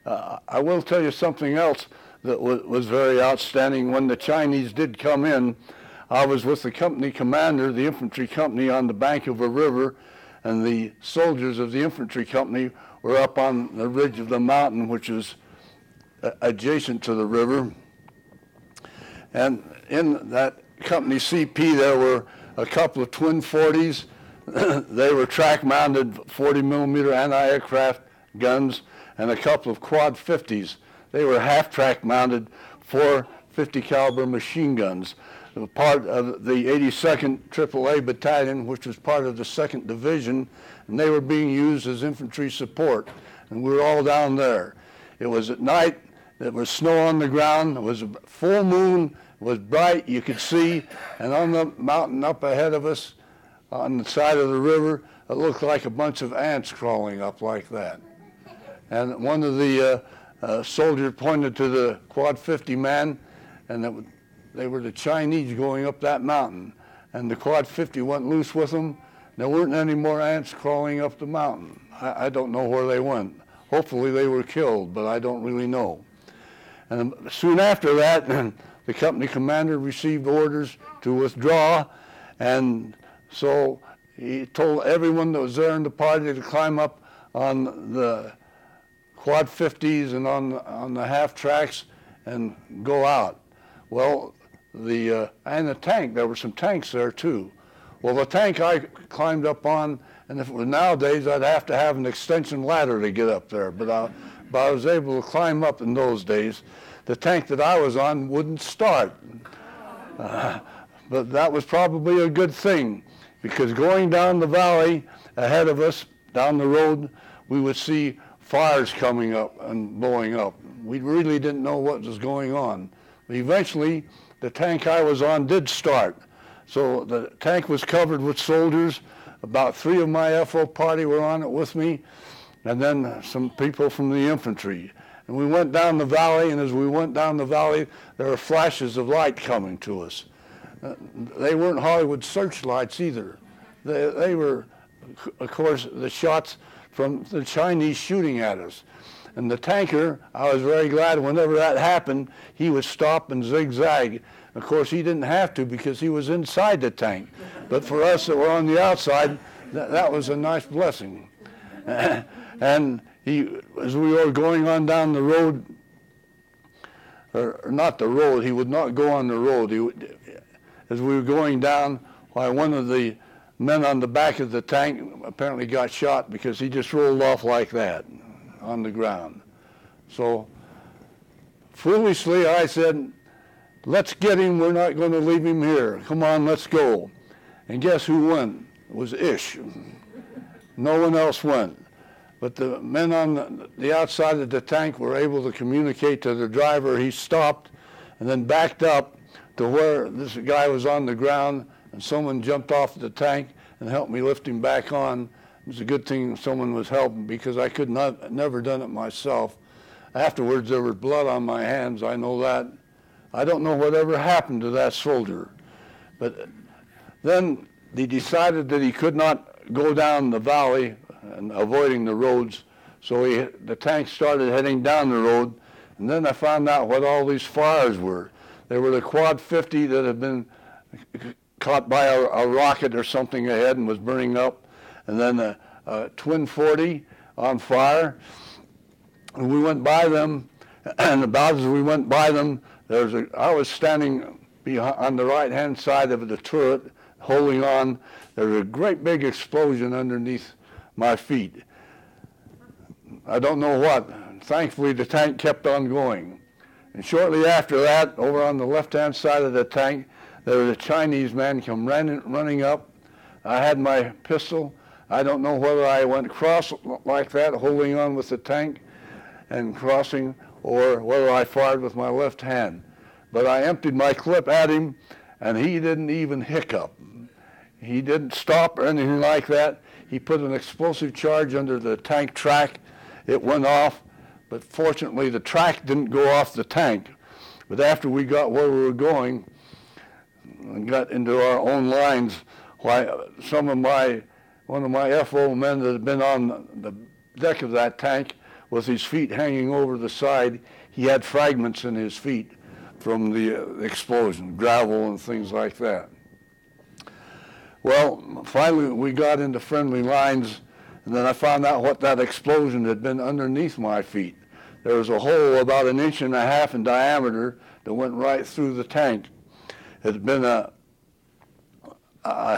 I will tell you something else that was very outstanding. When the Chinese did come in, I was with the company commander, the infantry company, on the bank of a river, and the soldiers of the infantry company were up on the ridge of the mountain, which is adjacent to the river. And in that company CP, there were a couple of twin 40s. They were track-mounted 40-millimeter anti-aircraft guns, and a couple of quad 50s. They were half-track mounted 450 caliber machine guns. They were part of the 82nd AAA Battalion, which was part of the 2nd Division, and they were being used as infantry support. And we were all down there. It was at night. There was snow on the ground. It was a full moon. It was bright. You could see. And on the mountain up ahead of us, on the side of the river, it looked like a bunch of ants crawling up like that. And one of the soldiers pointed to the quad 50 man, and they were the Chinese going up that mountain. And the quad 50 went loose with them. There weren't any more ants crawling up the mountain. I don't know where they went. Hopefully they were killed, but I don't really know. And soon after that, the company commander received orders to withdraw, and so he told everyone that was there in the party to climb up on the quad 50s and on the half tracks and go out. Well, and the tank, there were some tanks there too. Well, the tank I climbed up on, and if it was nowadays, I'd have to have an extension ladder to get up there, but I was able to climb up in those days. The tank that I was on wouldn't start. But that was probably a good thing, because going down the valley ahead of us, down the road, we would see fires coming up and blowing up. We really didn't know what was going on. But eventually, the tank I was on did start. So the tank was covered with soldiers. About 3 of my FO party were on it with me, and then some people from the infantry. And we went down the valley, and as we went down the valley, there were flashes of light coming to us. They weren't Hollywood searchlights either. They were, of course, the shots from the Chinese shooting at us. And the tanker, I was very glad whenever that happened, he would stop and zigzag. Of course, he didn't have to because he was inside the tank. But for us that were on the outside, that was a nice blessing. And as we were going on down the road, or not the road, he would not go on the road. As we were going down, why one of the men on the back of the tank apparently got shot because he just rolled off like that on the ground. So foolishly I said, let's get him, we're not going to leave him here. Come on, let's go. And guess who went? It was Ish. No one else went. But the men on the outside of the tank were able to communicate to the driver. He stopped and then backed up to where this guy was on the ground, and someone jumped off the tank and helped me lift him back on. It was a good thing someone was helping because I could never done it myself. Afterwards, there was blood on my hands, I know that. I don't know whatever happened to that soldier. But then he decided that he could not go down the valley and avoiding the roads, so the tank started heading down the road, and then I found out what all these fires were. They were the quad 50 that had been caught by a rocket or something ahead and was burning up, and then a twin 40 on fire. And we went by them, and about as we went by them, I was standing on the right-hand side of the turret, holding on. There was a great big explosion underneath my feet. I don't know what. Thankfully, the tank kept on going. And shortly after that, over on the left-hand side of the tank, there was a Chinese man come running up. I had my pistol. I don't know whether I went across like that, holding on with the tank and crossing, or whether I fired with my left hand. But I emptied my clip at him, and he didn't even hiccup. He didn't stop or anything like that. He put an explosive charge under the tank track. It went off, but fortunately the track didn't go off the tank. But after we got where we were going and got into our own lines, why one of my FO men that had been on the deck of that tank with his feet hanging over the side. He had fragments in his feet from the explosion, gravel and things like that. Well, finally we got into friendly lines, and then I found out what that explosion had been underneath my feet. There was a hole about 1.5 inches in diameter that went right through the tank. It had been a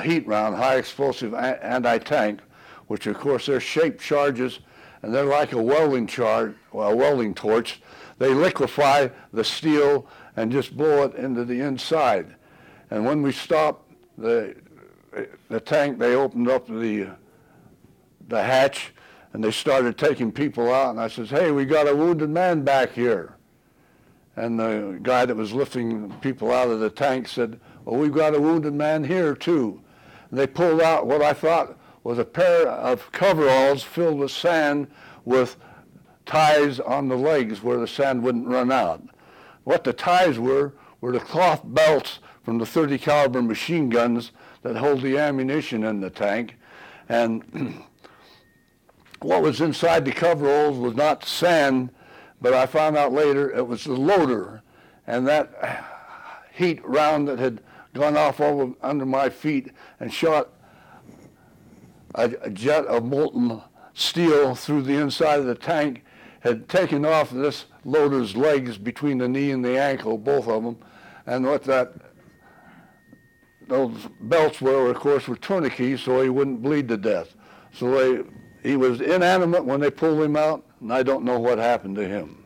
heat round, high explosive anti-tank, which of course they're shaped charges, and they're like a welding torch. They liquefy the steel and just blow it into the inside. And when we stopped the tank, they opened up the hatch, and they started taking people out. And I says, "Hey, we got a wounded man back here." And the guy that was lifting people out of the tank said, "Well, we've got a wounded man here too." And they pulled out what I thought was a pair of coveralls filled with sand with ties on the legs where the sand wouldn't run out. What the ties were the cloth belts from the .30 caliber machine guns that hold the ammunition in the tank. And what was inside the coveralls was not sand, but I found out later it was the loader. And that heat round that had gone off over under my feet and shot a jet of molten steel through the inside of the tank had taken off this loader's legs between the knee and the ankle, both of them. And what those belts were, of course, were tourniquets so he wouldn't bleed to death. So he was inanimate when they pulled him out, and I don't know what happened to him.